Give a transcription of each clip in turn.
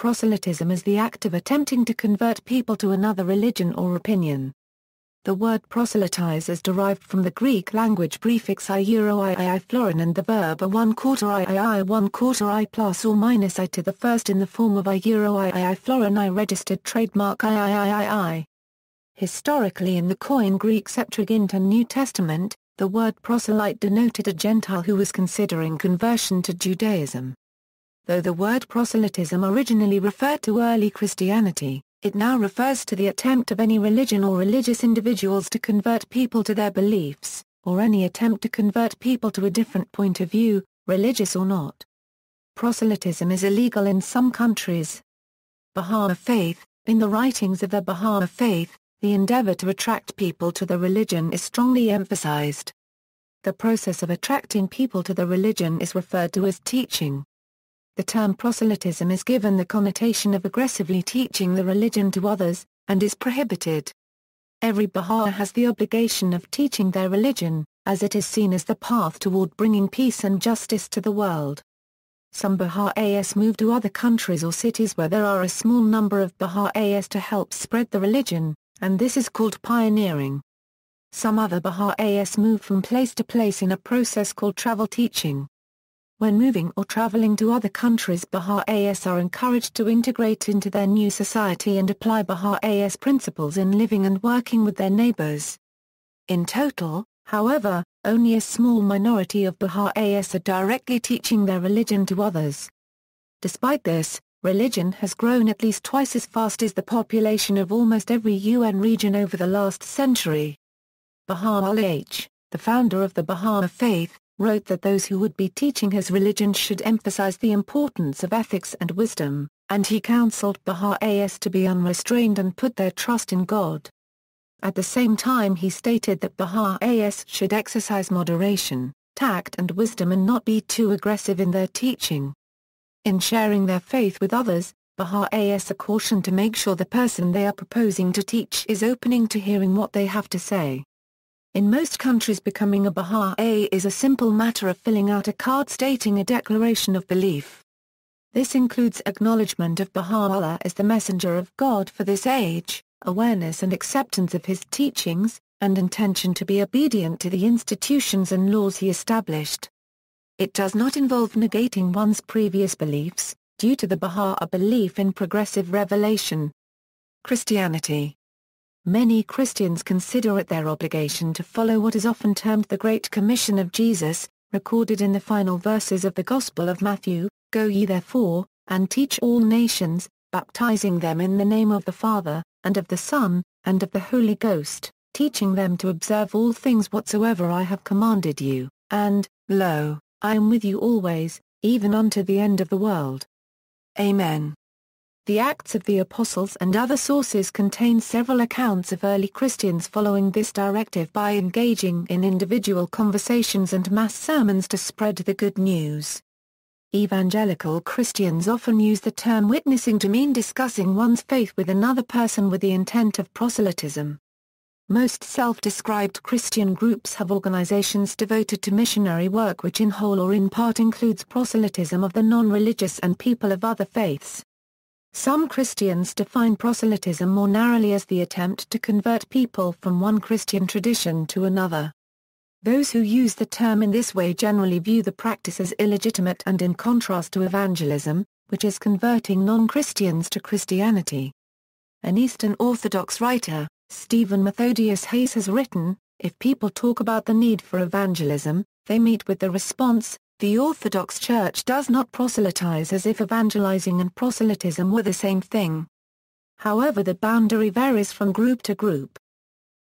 proselytism is the act of attempting to convert people to another religion or opinion. The word proselytize is derived from the Greek language prefix I florin and the verb I plus or minus I to the first in the form of I florin I registered trademark I. Historically, in the Koine Greek Septuagint and New Testament, the word proselyte denoted a Gentile who was considering conversion to Judaism. Though the word proselytism originally referred to early Christianity, it now refers to the attempt of any religion or religious individuals to convert people to their beliefs, or any attempt to convert people to a different point of view, religious or not. Proselytism is illegal in some countries. Bahá'í Faith. In the writings of the Bahá'í Faith, the endeavor to attract people to the religion is strongly emphasized. The process of attracting people to the religion is referred to as teaching. The term proselytism is given the connotation of aggressively teaching the religion to others, and is prohibited. Every Bahá'í has the obligation of teaching their religion, as it is seen as the path toward bringing peace and justice to the world. Some Baha'is move to other countries or cities where there are a small number of Baha'is to help spread the religion, and this is called pioneering. Some other Baha'is move from place to place in a process called travel teaching. When moving or traveling to other countries, Baha'is are encouraged to integrate into their new society and apply Baha'is principles in living and working with their neighbors. In total, however, only a small minority of Baha'is are directly teaching their religion to others. Despite this, religion has grown at least twice as fast as the population of almost every UN region over the last century. Baha'u'llah, the founder of the Bahá'í Faith, wrote that those who would be teaching his religion should emphasize the importance of ethics and wisdom, and he counseled Baha'is to be unrestrained and put their trust in God. At the same time, he stated that Baha'is should exercise moderation, tact and wisdom and not be too aggressive in their teaching. In sharing their faith with others, Baha'is are cautioned to make sure the person they are proposing to teach is opening to hearing what they have to say. In most countries, becoming a Baha'i is a simple matter of filling out a card stating a declaration of belief. This includes acknowledgement of Baha'u'llah as the messenger of God for this age, awareness and acceptance of his teachings, and intention to be obedient to the institutions and laws he established. It does not involve negating one's previous beliefs, due to the Baha'i belief in progressive revelation. Christianity. Many Christians consider it their obligation to follow what is often termed the Great Commission of Jesus, recorded in the final verses of the Gospel of Matthew, "Go ye therefore, and teach all nations, baptizing them in the name of the Father, and of the Son, and of the Holy Ghost, teaching them to observe all things whatsoever I have commanded you, and, lo, I am with you always, even unto the end of the world." Amen. The Acts of the Apostles and other sources contain several accounts of early Christians following this directive by engaging in individual conversations and mass sermons to spread the good news. Evangelical Christians often use the term witnessing to mean discussing one's faith with another person with the intent of proselytism. Most self-described Christian groups have organizations devoted to missionary work which in whole or in part includes proselytism of the non-religious and people of other faiths. Some Christians define proselytism more narrowly as the attempt to convert people from one Christian tradition to another. Those who use the term in this way generally view the practice as illegitimate and in contrast to evangelism, which is converting non-Christians to Christianity. An Eastern Orthodox writer, Stephen Methodius Hayes, has written, "If people talk about the need for evangelism, they meet with the response, 'The Orthodox Church does not proselytize,' as if evangelizing and proselytism were the same thing." However, the boundary varies from group to group.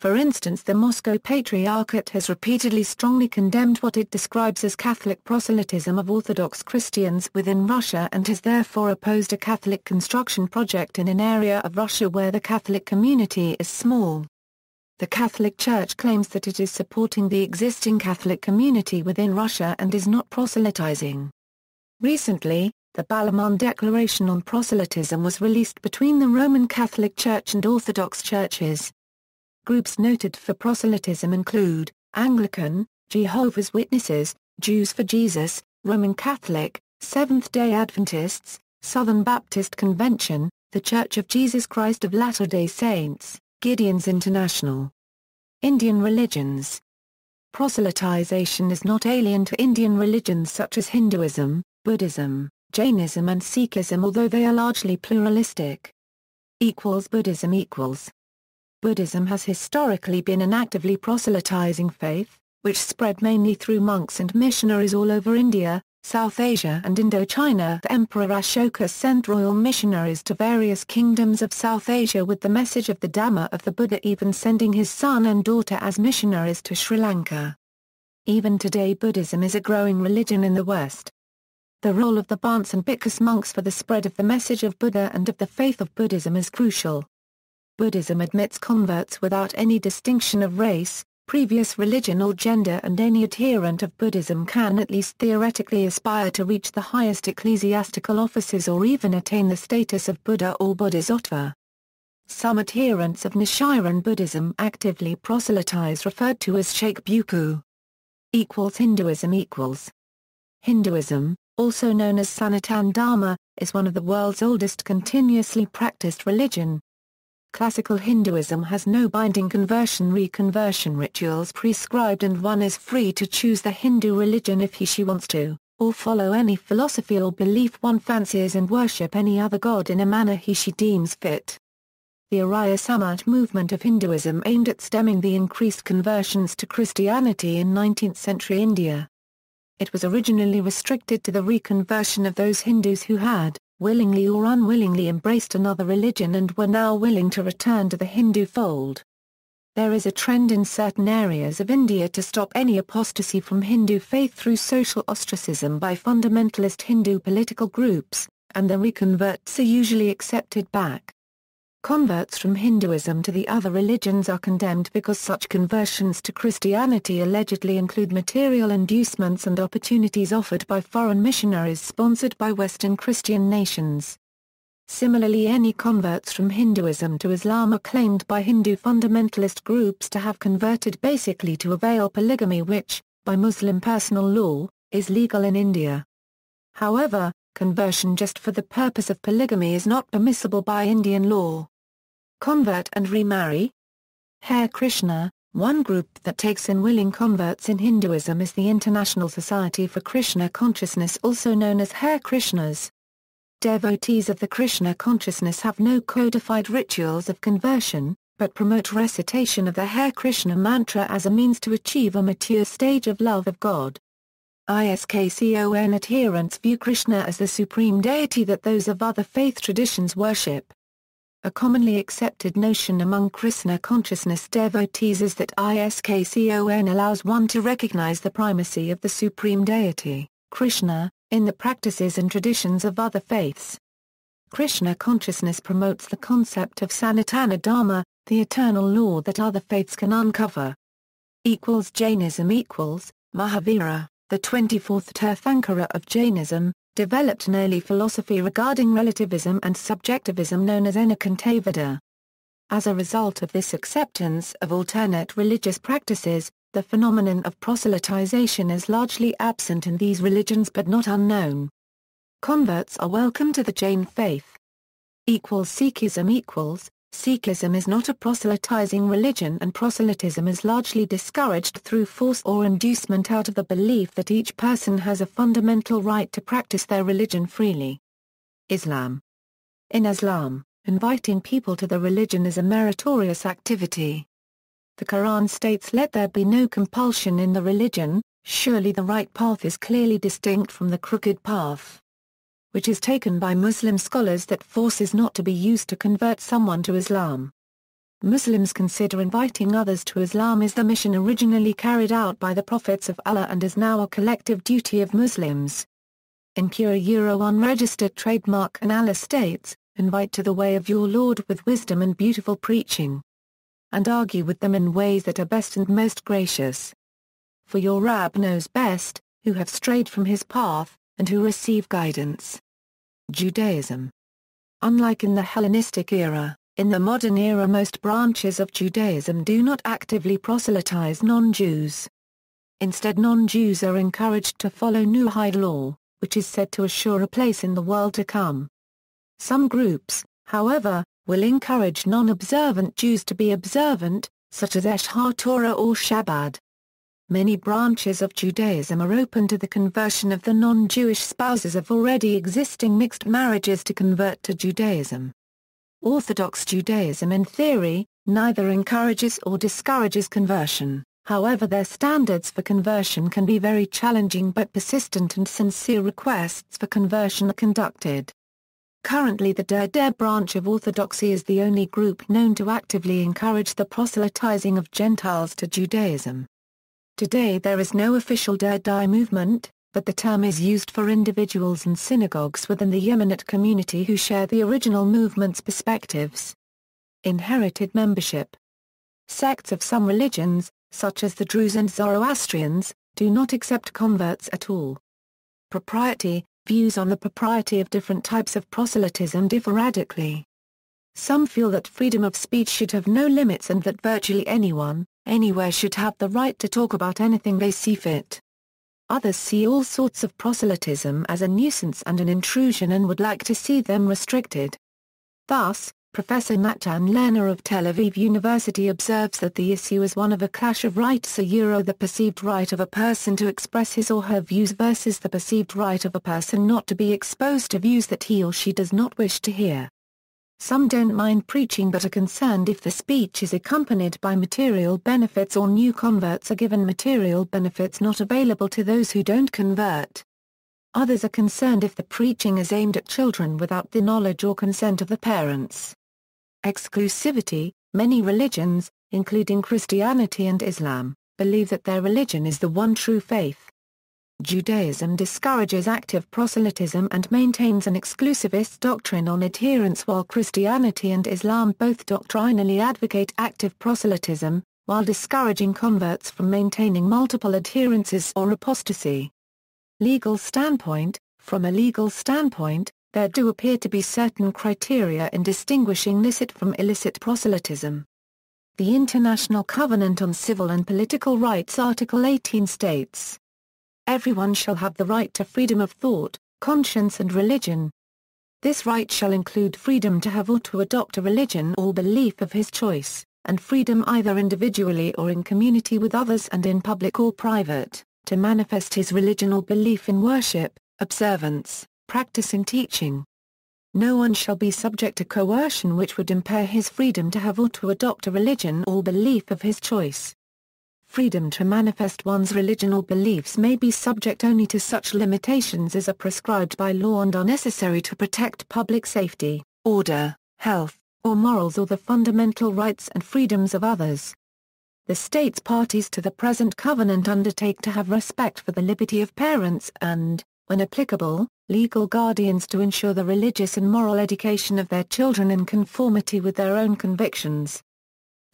For instance, the Moscow Patriarchate has repeatedly strongly condemned what it describes as Catholic proselytism of Orthodox Christians within Russia and has therefore opposed a Catholic construction project in an area of Russia where the Catholic community is small. The Catholic Church claims that it is supporting the existing Catholic community within Russia and is not proselytizing. Recently, the Balaman Declaration on Proselytism was released between the Roman Catholic Church and Orthodox churches. Groups noted for proselytism include Anglican, Jehovah's Witnesses, Jews for Jesus, Roman Catholic, Seventh-day Adventists, Southern Baptist Convention, The Church of Jesus Christ of Latter-day Saints, Gideon's International. Indian religions. Proselytization is not alien to Indian religions such as Hinduism, Buddhism, Jainism and Sikhism, although they are largely pluralistic. Buddhism equals. Buddhism has historically been an actively proselytizing faith, which spread mainly through monks and missionaries all over India, South Asia and Indochina. The Emperor Ashoka sent royal missionaries to various kingdoms of South Asia with the message of the Dhamma of the Buddha, even sending his son and daughter as missionaries to Sri Lanka. Even today Buddhism is a growing religion in the West. The role of the Bhants and Bhikkhus monks for the spread of the message of Buddha and of the faith of Buddhism is crucial. Buddhism admits converts without any distinction of race, previous religion or gender, and any adherent of Buddhism can at least theoretically aspire to reach the highest ecclesiastical offices or even attain the status of Buddha or Bodhisattva. Some adherents of Nichiren Buddhism actively proselytize, referred to as Sheikh Bhikkhu. Hinduism equals. Hinduism, also known as Sanatana Dharma, is one of the world's oldest continuously practiced religion. Classical Hinduism has no binding conversion-reconversion rituals prescribed, and one is free to choose the Hindu religion if she wants to, or follow any philosophy or belief one fancies and worship any other god in a manner she deems fit. The Arya Samaj movement of Hinduism aimed at stemming the increased conversions to Christianity in 19th-century India. It was originally restricted to the reconversion of those Hindus who had, willingly or unwillingly, embraced another religion and were now willing to return to the Hindu fold. There is a trend in certain areas of India to stop any apostasy from Hindu faith through social ostracism by fundamentalist Hindu political groups, and the reconverts are usually accepted back. Converts from Hinduism to the other religions are condemned because such conversions to Christianity allegedly include material inducements and opportunities offered by foreign missionaries sponsored by Western Christian nations. Similarly, any converts from Hinduism to Islam are claimed by Hindu fundamentalist groups to have converted basically to avail polygamy, which, by Muslim personal law, is legal in India. However, conversion just for the purpose of polygamy is not permissible by Indian law. Convert and remarry. Hare Krishna, one group that takes in willing converts in Hinduism, is the International Society for Krishna Consciousness, also known as Hare Krishnas. Devotees of the Krishna consciousness have no codified rituals of conversion, but promote recitation of the Hare Krishna mantra as a means to achieve a mature stage of love of God. ISKCON adherents view Krishna as the supreme deity that those of other faith traditions worship. A commonly accepted notion among Krishna consciousness devotees is that ISKCON allows one to recognize the primacy of the supreme deity, Krishna, in the practices and traditions of other faiths. Krishna consciousness promotes the concept of Sanatana Dharma, the eternal law that other faiths can uncover. Jainism equals. Mahavira, the 24th Tirthankara of Jainism, developed an early philosophy regarding relativism and subjectivism known as Ekankantavada. As a result of this acceptance of alternate religious practices, the phenomenon of proselytization is largely absent in these religions but not unknown. Converts are welcome to the Jain faith. Sikhism equals. Sikhism is not a proselytizing religion, and proselytism is largely discouraged through force or inducement out of the belief that each person has a fundamental right to practice their religion freely. Islam. In Islam, inviting people to the religion is a meritorious activity. The Quran states, "Let there be no compulsion in the religion, surely the right path is clearly distinct from the crooked path," which is taken by Muslim scholars that force is not to be used to convert someone to Islam. Muslims consider inviting others to Islam is the mission originally carried out by the prophets of Allah and is now a collective duty of Muslims. In Pure unregistered trademark, and Allah states, "Invite to the way of your Lord with wisdom and beautiful preaching, and argue with them in ways that are best and most gracious. For your Rabb knows best, who have strayed from his path, and who receive guidance." Judaism. Unlike in the Hellenistic era, in the modern era most branches of Judaism do not actively proselytize non-Jews. Instead, non-Jews are encouraged to follow Noahide law, which is said to assure a place in the world to come. Some groups, however, will encourage non-observant Jews to be observant, such as Eshar Torah or Shabbat. Many branches of Judaism are open to the conversion of the non-Jewish spouses of already existing mixed marriages to convert to Judaism. Orthodox Judaism in theory, neither encourages or discourages conversion, however their standards for conversion can be very challenging, but persistent and sincere requests for conversion are conducted. Currently the derived branch of Orthodoxy is the only group known to actively encourage the proselytizing of Gentiles to Judaism. Today there is no official derived movement, but the term is used for individuals and synagogues within the Yemenite community who share the original movement's perspectives. Inherited membership. Sects of some religions, such as the Druze and Zoroastrians, do not accept converts at all. Propriety. Views on the propriety of different types of proselytism differ radically. Some feel that freedom of speech should have no limits and that virtually anyone, anywhere should have the right to talk about anything they see fit. Others see all sorts of proselytism as a nuisance and an intrusion and would like to see them restricted. Thus, Professor Natan Lerner of Tel Aviv University observes that the issue is one of a clash of rights, the perceived right of a person to express his or her views versus the perceived right of a person not to be exposed to views that he or she does not wish to hear. Some don't mind preaching but are concerned if the speech is accompanied by material benefits or new converts are given material benefits not available to those who don't convert. Others are concerned if the preaching is aimed at children without the knowledge or consent of the parents. Exclusivity. Many religions, including Christianity and Islam, believe that their religion is the one true faith. Judaism discourages active proselytism and maintains an exclusivist doctrine on adherence, while Christianity and Islam both doctrinally advocate active proselytism, while discouraging converts from maintaining multiple adherences or apostasy. Legal standpoint. From a legal standpoint, there do appear to be certain criteria in distinguishing licit from illicit proselytism. The International Covenant on Civil and Political Rights Article 18 states, "Everyone shall have the right to freedom of thought, conscience and religion. This right shall include freedom to have or to adopt a religion or belief of his choice, and freedom either individually or in community with others and in public or private, to manifest his religion or belief in worship, observance, practice and teaching. No one shall be subject to coercion which would impair his freedom to have or to adopt a religion or belief of his choice. Freedom to manifest one's religion or beliefs may be subject only to such limitations as are prescribed by law and are necessary to protect public safety, order, health, or morals or the fundamental rights and freedoms of others. The states parties to the present covenant undertake to have respect for the liberty of parents and, when applicable, legal guardians to ensure the religious and moral education of their children in conformity with their own convictions.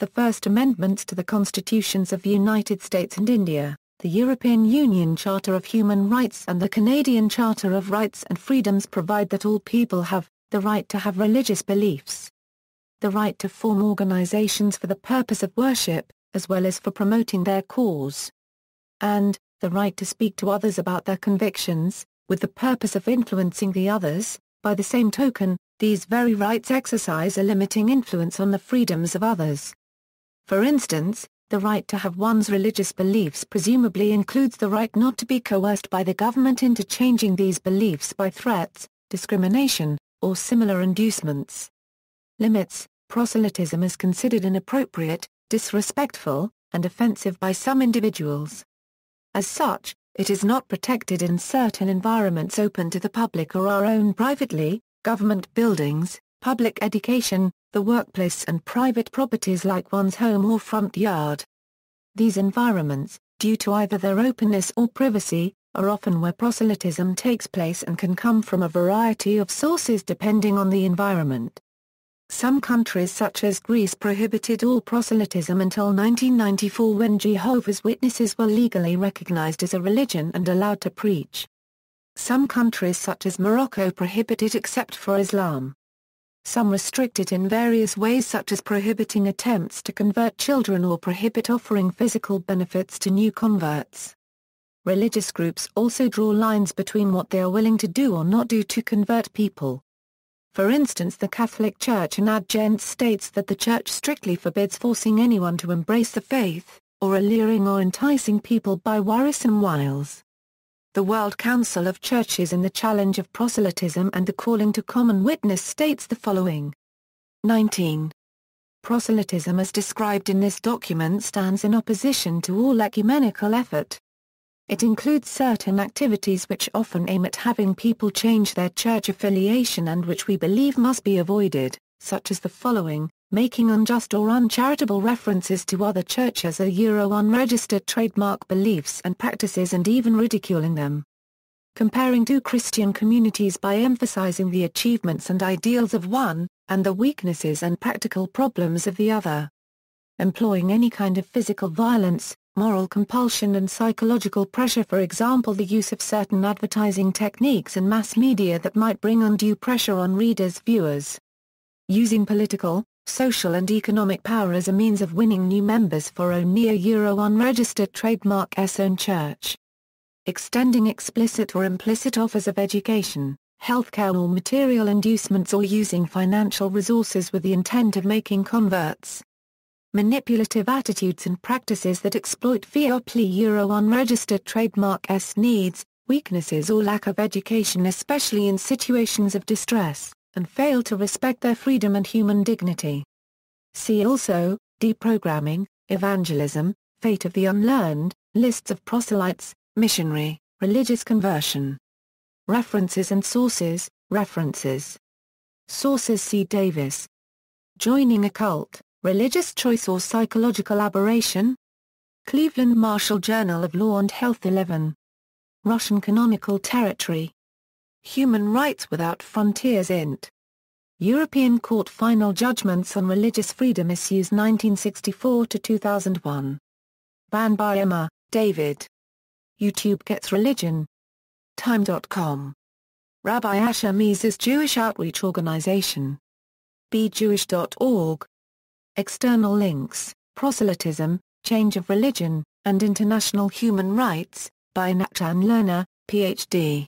The First Amendments to the Constitutions of the United States and India, the European Union Charter of Human Rights and the Canadian Charter of Rights and Freedoms provide that all people have the right to have religious beliefs, the right to form organizations for the purpose of worship, as well as for promoting their cause, and the right to speak to others about their convictions, with the purpose of influencing the others. By the same token, these very rights exercise a limiting influence on the freedoms of others. For instance, the right to have one's religious beliefs presumably includes the right not to be coerced by the government into changing these beliefs by threats, discrimination, or similar inducements. Limits. Proselytism is considered inappropriate, disrespectful, and offensive by some individuals. As such, it is not protected in certain environments open to the public or are owned privately, government buildings, public education, the workplace and private properties like one's home or front yard. These environments, due to either their openness or privacy, are often where proselytism takes place and can come from a variety of sources depending on the environment. Some countries such as Greece prohibited all proselytism until 1994 when Jehovah's Witnesses were legally recognized as a religion and allowed to preach. Some countries such as Morocco prohibit it except for Islam. Some restrict it in various ways such as prohibiting attempts to convert children or prohibit offering physical benefits to new converts. Religious groups also draw lines between what they are willing to do or not do to convert people. For instance, the Catholic Church in Ad Gentes states that the Church strictly forbids forcing anyone to embrace the faith, or alluring or enticing people by worrisome wiles. The World Council of Churches in the Challenge of Proselytism and the Calling to Common Witness states the following. 19. Proselytism as described in this document stands in opposition to all ecumenical effort. It includes certain activities which often aim at having people change their church affiliation and which we believe must be avoided, such as the following: making unjust or uncharitable references to other churches or unregistered trademark beliefs and practices and even ridiculing them. Comparing two Christian communities by emphasizing the achievements and ideals of one, and the weaknesses and practical problems of the other. Employing any kind of physical violence, moral compulsion and psychological pressure, for example the use of certain advertising techniques in mass media that might bring undue pressure on readers' viewers. Using political, social and economic power as a means of winning new members for only a unregistered trademark's own church. Extending explicit or implicit offers of education, healthcare or material inducements, or using financial resources with the intent of making converts. Manipulative attitudes and practices that exploit unregistered trademark's needs, weaknesses or lack of education, especially in situations of distress, and fail to respect their freedom and human dignity. See also, deprogramming, evangelism, fate of the unlearned, lists of proselytes, missionary, religious conversion. References and sources. References. Sources: C. Davis. Joining a Cult, Religious Choice or Psychological Aberration? Cleveland Marshall Journal of Law and Health 11. Russian Canonical Territory. Human Rights Without Frontiers Int. European Court Final Judgments on Religious Freedom Issues 1964-2001. Van Emma, David. YouTube Gets Religion. Time.com. Rabbi Asher Mises Jewish Outreach Organization. bejewish.org. External links: Proselytism, Change of Religion, and International Human Rights, by Natan Lerner, Ph.D.